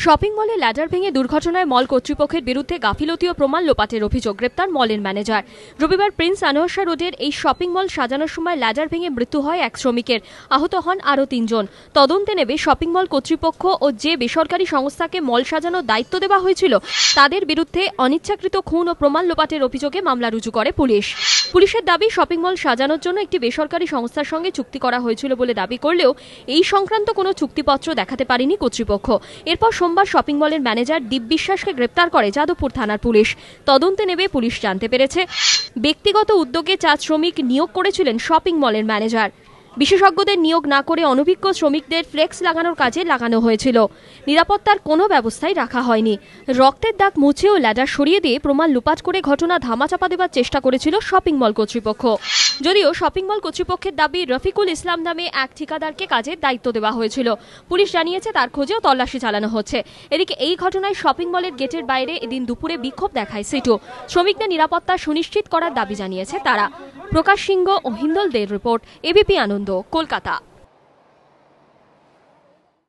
Shopping মলে ladder ভেঙে দুর্ঘটনায় মল কর্তৃপক্ষের বিরুদ্ধে গাফিলতি ও প্রমাণ লোপাটের অভিযোগ, গ্রেপ্তার মলের ম্যানেজার। রবিবার প্রিন্স আনোয়ার রোডের এই শপিং মল সাজানোর সময় ল্যাডার ভেঙে মৃত্যু হয় এক শ্রমিকের, আহত হন আরও ৩ জন। তদন্তে নেবে শপিং মল কর্তৃপক্ষ ও যে বেসরকারি সংস্থাকে মল সাজানোর দায়িত্ব দেওয়া হয়েছিল তাদের বিরুদ্ধে অনিচ্ছাকৃত খুন ও প্রমাণ লোপাটের অভিযোগে মামলা রুজু করে পুলিশ। পুলিশের দাবি, শপিং মল সাজানোর জন্য একটি বেসরকারি সংস্থার সঙ্গে চুক্তি করা হয়েছিল বলে দাবি করলেও এই সংক্রান্ত কোনো চুক্তিপত্র দেখাতে পারেনি কর্তৃপক্ষ। এরপর সোমবার শপিং মলের ম্যানেজার দীপ বিশ্বাসকে গ্রেপ্তার করে যাদবপুর থানার পুলিশ। তদন্তে নেবে পুলিশ জানতে পেরেছে, ব্যক্তিগত উদ্যোগে 4 শ্রমিক নিয়োগ করেছিলেন শপিং মলের ম্যানেজার। বিশেষজ্ঞদের নিয়োগ না করে অনভিজ্ঞ শ্রমিকদের ফ্লেক্স লাগানোর কাজে লাগানো হয়েছিল। নিরাপত্তার কোনো ব্যবস্থাই রাখা হয়নি। রক্তের দাগ মুছেও ল্যাডার সরিয়ে দিয়ে প্রমাণ লুপাট করে ঘটনা ধামাচাপা দেওয়ার চেষ্টা করেছিল শপিং মল কর্তৃপক্ষ। যদিও শপিং মল কর্তৃপক্ষের দাবি, রফিকুল ইসলাম নামে এক ঠিকাদারকে কাজের দায়িত্ব দেওয়া হয়েছিল। পুলিশ জানিয়েছে তার খোঁজেও তল্লাশি চালানো হচ্ছে। এদিকে এই ঘটনায় শপিং মলের গেটের বাইরে এদিন দুপুরে বিক্ষোভ দেখায় সিটু। শ্রমিকদের নিরাপত্তা সুনিশ্চিত করার দাবি জানিয়েছে তারা। প্রকাশ সিংহ ও হিন্দল দের রিপোর্ট, এবিপি আনন্দ, কলকাতা।